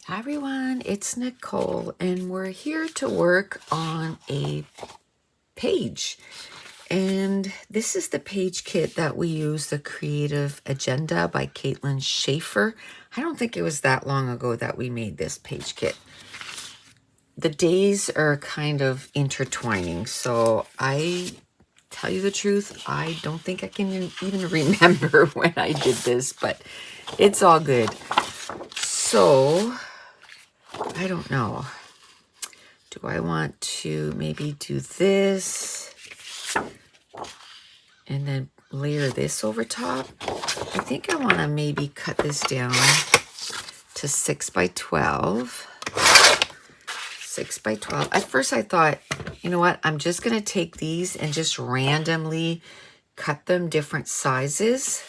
Hi everyone, it's Nicole and we're here to work on a page. And this is the page kit that we use, the Creative Agenda by Caitlin Schaefer. I don't think it was that long ago that we made this page kit. The days are kind of intertwining, so I tell you the truth, I don't think I can even remember when I did this, but it's all good. So I don't know. Do I want to maybe do this and then layer this over top? I think I want to maybe cut this down to 6 by 12. 6 by 12. At first I thought, you know what? I'm just going to take these and just randomly cut them different sizes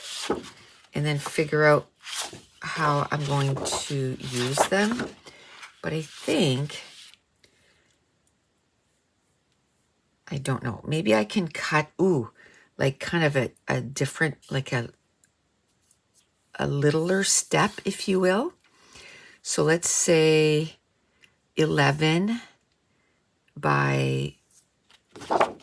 and then figure out how I'm going to use them. But I think, I don't know. Maybe I can cut, like kind of a different, like a littler step, if you will. So let's say 11 by 5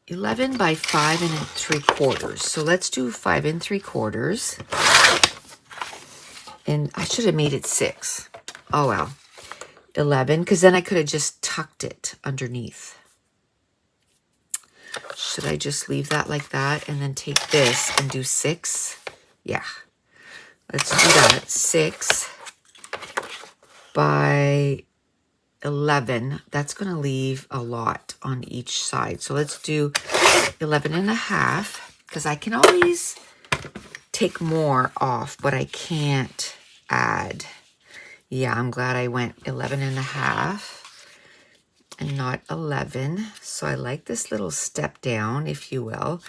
3/4. So let's do 5 3/4. And I should have made it 6. Oh well. 11, because then I could have just tucked it underneath. Should I just leave that like that and then take this and do 6? Yeah. Let's do that. 6 by 11. That's going to leave a lot on each side. So let's do 11 and a half, because I can always take more off, but I can't add. Yeah, I'm glad I went 11 and a half and not 11. So I like this little step down, if you will.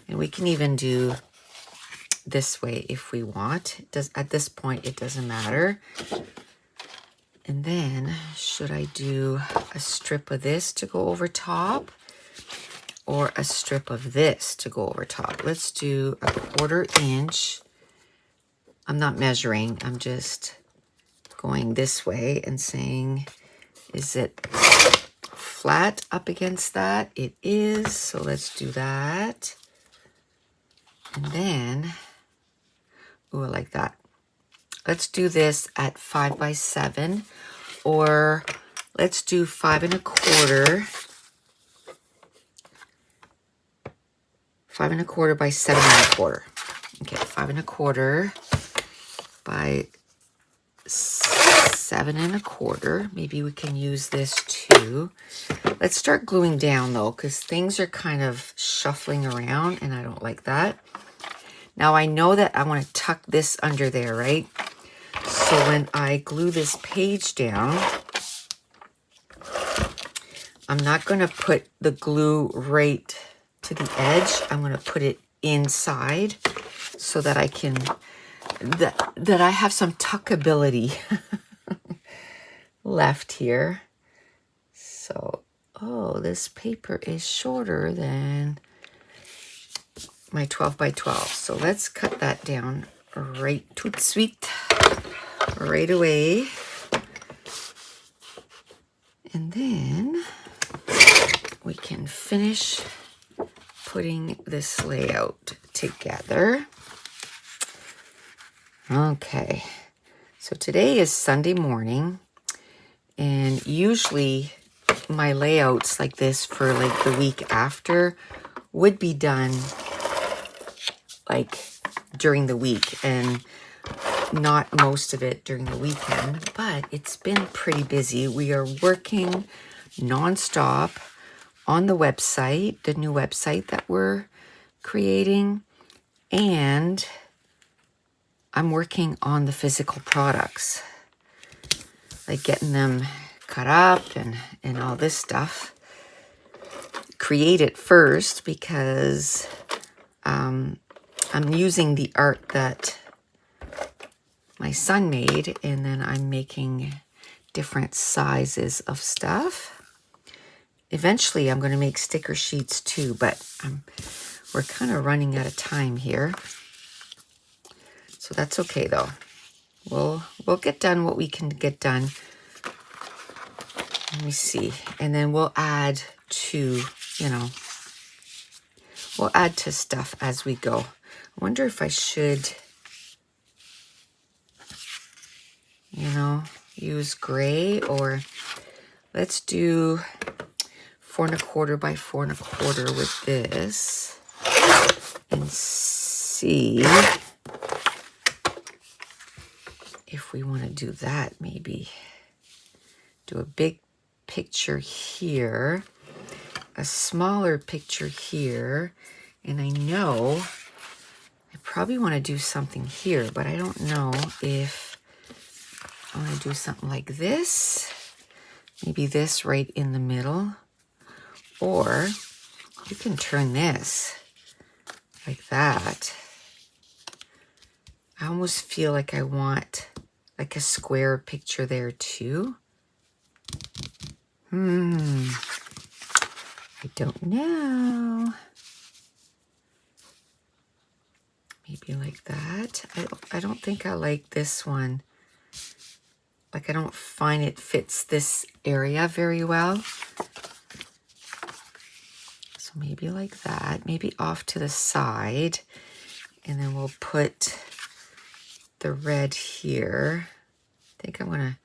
And we can even do this way if we want. It does, at this point, it doesn't matter. And then, should I do a strip of this to go over top or a strip of this to go over top? Let's do a 1/4 inch. I'm not measuring. I'm just going this way and saying, is it flat up against that? It is. So let's do that. And then, I like that. Let's do this at 5 by 7, or let's do 5 1/4. 5 1/4 by 7 1/4. Okay, 5 1/4 by 7 1/4. Maybe we can use this too. Let's start gluing down though, because things are kind of shuffling around and I don't like that. Now I know that I want to tuck this under there, right? So when I glue this page down, I'm not going to put the glue right to the edge. I'm going to put it inside so that I can, that I have some tuckability left here. So, oh, this paper is shorter than my 12 by 12. So let's cut that down right tout suite, right away. And then we can finish putting this layout together. Okay, so today is Sunday morning, and usually my layouts like this for like the week after would be done like during the week and not most of it during the weekend, but it's been pretty busy. We are working nonstop on the website, the new website that we're creating, and I'm working on the physical products, like getting them cut up and all this stuff. Create it first because I'm using the art that my son made, and then I'm making different sizes of stuff. Eventually, I'm going to make sticker sheets too, but we're kind of running out of time here. So that's okay though. we'll get done what we can get done. Let me see. And then we'll add to, we'll add to stuff as we go. I wonder if I should, use gray, or let's do 4 1/4 by 4 1/4 with this and see if we want to do that. Maybe do a big picture here, a smaller picture here, and I know I probably want to do something here, but I don't know if I want to do something like this, maybe this right in the middle, or you can turn this like that. I almost feel like I want like a square picture there too. I don't know. Maybe like that. I don't think I like this one. Like, I don't find it fits this area very well. So maybe like that. Maybe off to the side. And then we'll put the red here. I think I'm gonna,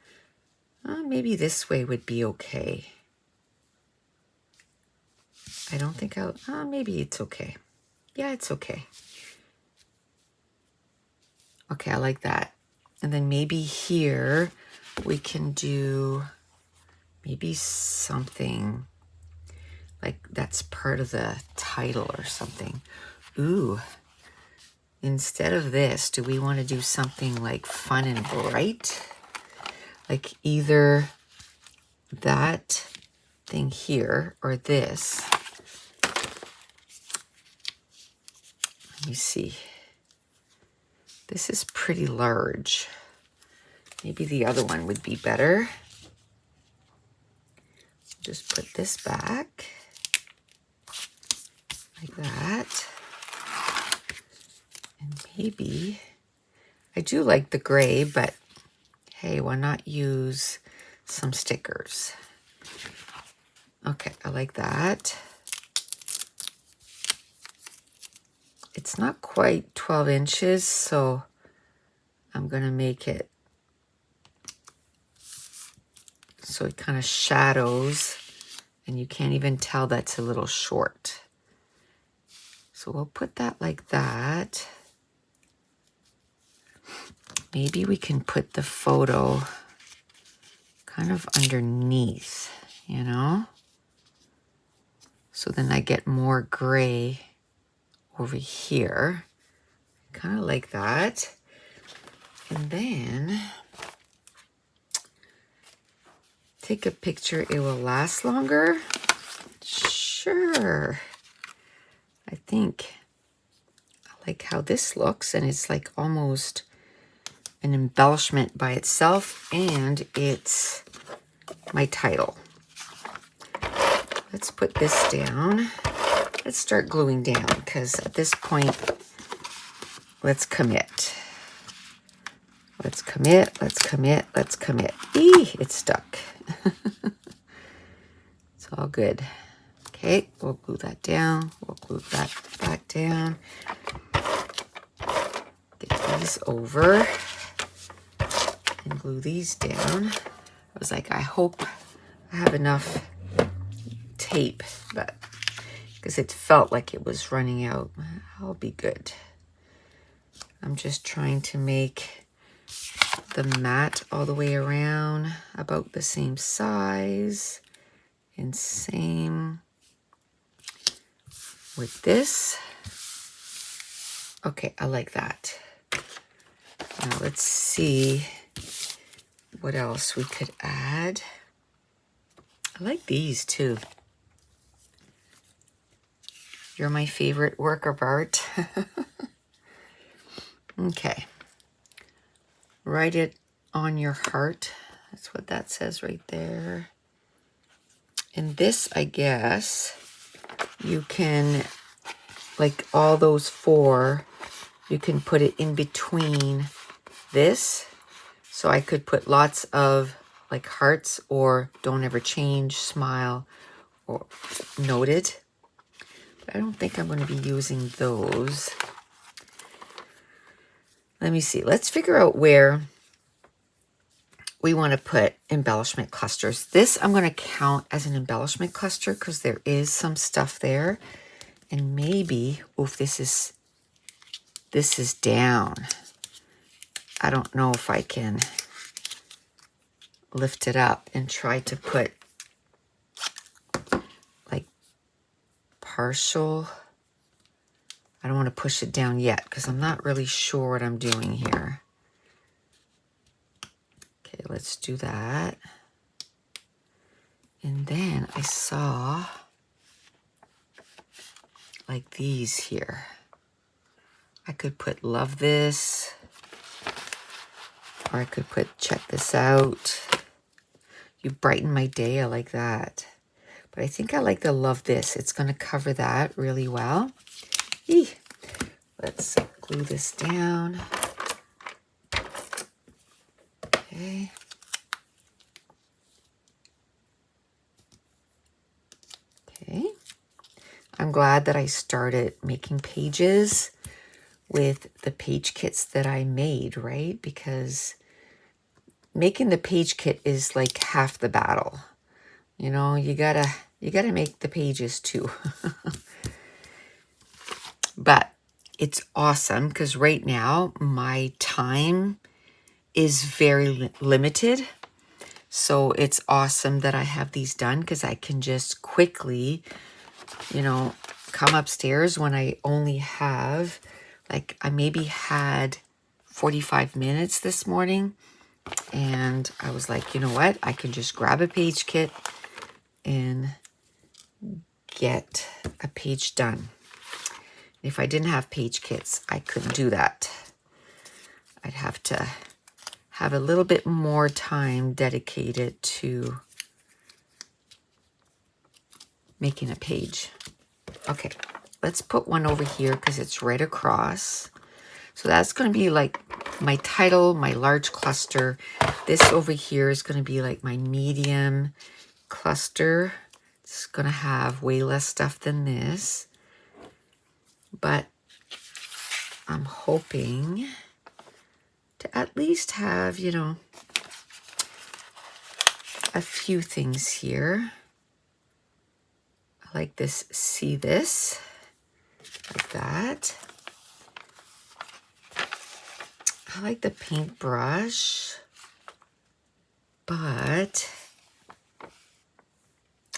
maybe this way would be okay. I don't think I'll, maybe it's okay. Yeah, it's okay. Okay, I like that. And then maybe here we can do maybe something like that's part of the title or something. Ooh, instead of this, do we want to do something like fun and bright? Like either that thing here or this. Let me see. This is pretty large. Maybe the other one would be better. Just put this back like that. And maybe, I do like the gray, but hey, why not use some stickers? Okay, I like that. It's not quite 12 inches, so I'm gonna make it so it kind of shadows and you can't even tell that's a little short. So we'll put that like that. Maybe we can put the photo kind of underneath, So then I get more gray over here. Kind of like that. And then take a picture. It will last longer. Sure. I think I like how this looks, and it's like almost an embellishment by itself, and it's my title. Let's put this down. Let's start gluing down, because at this point, let's commit. Let's commit, let's commit, let's commit. Eee, it's stuck. It's all good. Okay, we'll glue that down. We'll glue that back down. Get these over and glue these down. I was like, I hope I have enough tape, but because it felt like it was running out, I'll be good. I'm just trying to make the mat all the way around about the same size, and same with this. Okay, I like that. Now let's see what else we could add. I like these too. You're my favorite work of art. Okay. Write it on your heart. That's what that says right there. And this, I guess, you can, like all those four, you can put it in between this So I could put lots of like hearts or don't ever change, smile, or noted. But I don't think I'm going to be using those. Let me see. Let's figure out where we want to put embellishment clusters. This I'm going to count as an embellishment cluster because there is some stuff there. And maybe, oof, this is down. I don't know if I can lift it up and try to put like partial. I don't want to push it down yet because I'm not really sure what I'm doing here. Okay, let's do that. And then I saw like these here. I could put love this, or I could put check this out. You brighten my day, I like that. But I think I like the love this. It's going to cover that really well. Eee. Let's glue this down. Okay. Okay. I'm glad that I started making pages with the page kits that I made, right? Because making the page kit is like half the battle. You know, you gotta make the pages too. But it's awesome because right now my time is very limited. So it's awesome that I have these done because I can just quickly, you know, come upstairs when I only have, like, I maybe had 45 minutes this morning. And I was like, you know what? I can just grab a page kit and get a page done. If I didn't have page kits, I couldn't do that. I'd have to have a little bit more time dedicated to making a page. Okay, let's put one over here because it's right across. So that's going to be like my title, my large cluster. This over here is going to be like my medium cluster. It's going to have way less stuff than this. But I'm hoping to at least have, you know, a few things here. I like this, see this, like that. I like the paintbrush, but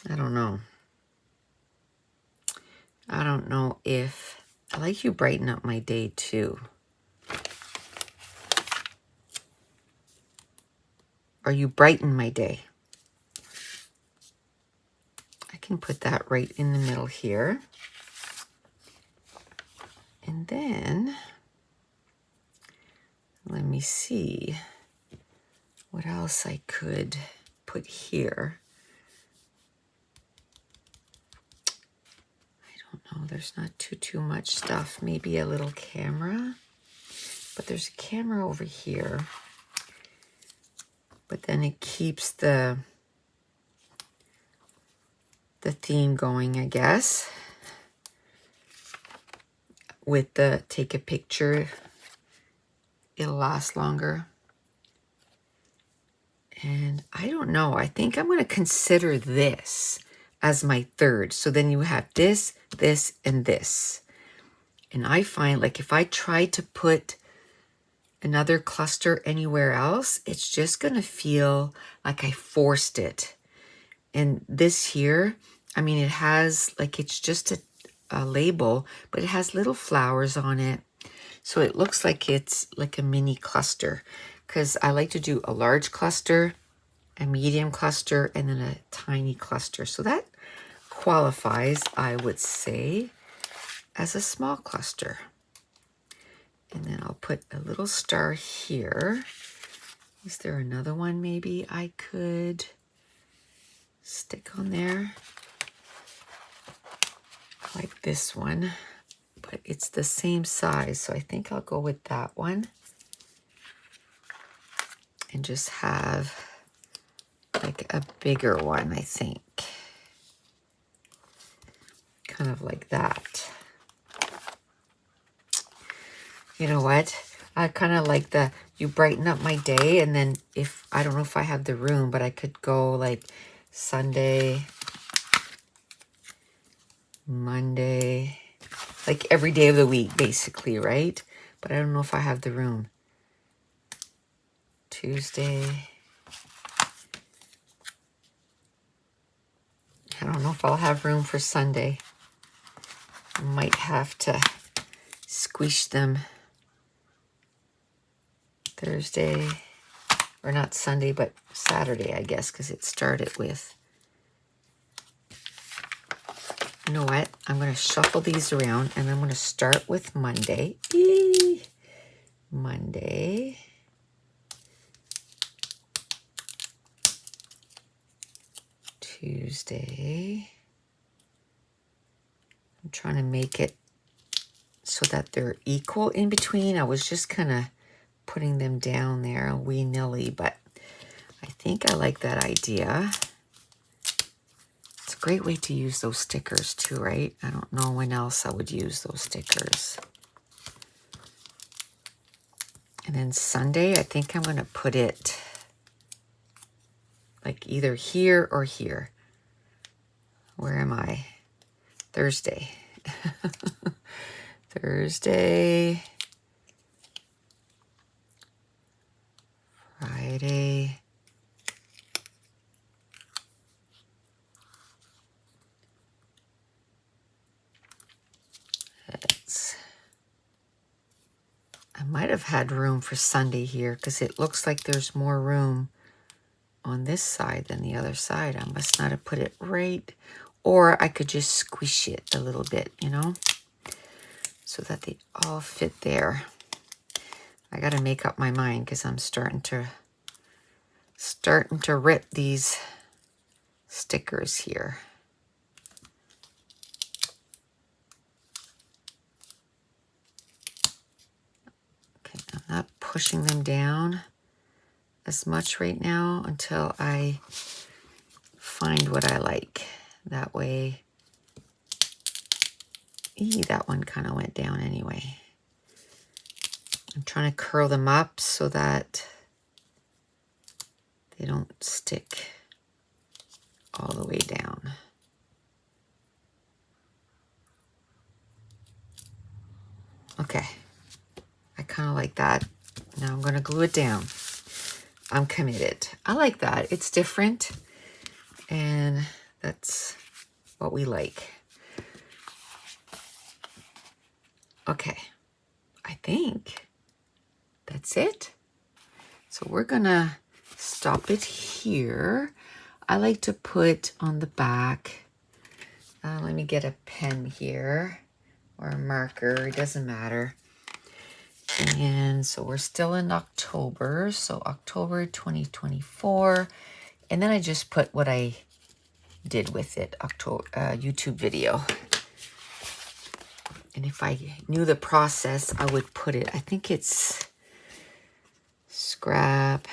I don't know. I don't know if, I like you brighten up my day too. Or you brighten my day. I can put that right in the middle here. And then, let me see what else I could put here. I don't know, there's not too much stuff. Maybe a little camera, but there's a camera over here. But then it keeps the theme going, I guess. With the take a picture, it'll last longer. And I don't know, I think I'm going to consider this as my third. So then you have this, this, and this. And I find like if I try to put another cluster anywhere else, it's just going to feel like I forced it. And this here, I mean, it has like, it's just a label, but it has little flowers on it. So it looks like it's like a mini cluster because I like to do a large cluster, a medium cluster, and then a tiny cluster. So that qualifies, I would say, as a small cluster. And then I'll put a little star here. Is there another one maybe I could stick on there? I like this one, but it's the same size, so I think I'll go with that one. and just have like a bigger one, I think. Kind of like that. You know what? I kind of like you brighten up my day, and then if, I don't know if I have the room, but I could go like Sunday, Monday, like every day of the week, basically, right? But I don't know if I have the room. Tuesday. I don't know if I'll have room for Sunday. I might have to squish them Thursday, or not Sunday, but Saturday, I guess, because it started with. You know what? I'm going to shuffle these around, and I'm going to start with Monday. Monday. Tuesday. I'm trying to make it so that they're equal in between. I was just kind of putting them down there wee-nilly, but I think I like that idea. It's a great way to use those stickers too, right? I don't know when else I would use those stickers. And then Sunday, I think I'm going to put it like either here or here. Where am I? Thursday. Thursday. Friday. I might have had room for Sunday here because it looks like there's more room on this side than the other side. I must not have put it right. Or I could just squish it a little bit, you know, so that they all fit there. I got to make up my mind because I'm starting to rip these stickers here. Okay, I'm not pushing them down as much right now until I find what I like. That way, that one kind of went down anyway. I'm trying to curl them up so that they don't stick all the way down. Okay, I kind of like that. Now I'm going to glue it down. I'm committed. I like that. It's different, and that's what we like. Okay, I think that's it. So we're gonna stop it here. I like to put on the back, let me get a pen here or a marker, it doesn't matter. And so we're still in October, so October 2024. And then I just put what I did with it, YouTube video. And if I knew the process, I would put it, I think it's Scrap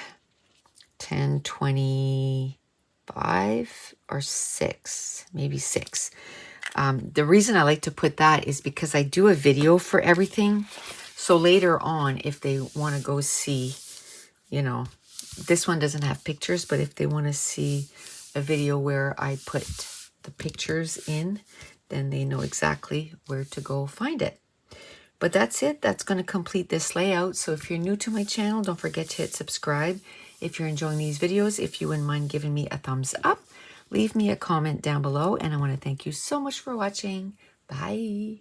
1025 or 6, maybe 6. The reason I like to put that is because I do a video for everything. So later on, if they want to go see, you know, this one doesn't have pictures, but if they want to see a video where I put the pictures in, then they know exactly where to go find it. But that's it. That's going to complete this layout. So if you're new to my channel, don't forget to hit subscribe. If you're enjoying these videos, if you wouldn't mind giving me a thumbs up, leave me a comment down below. And I want to thank you so much for watching. Bye.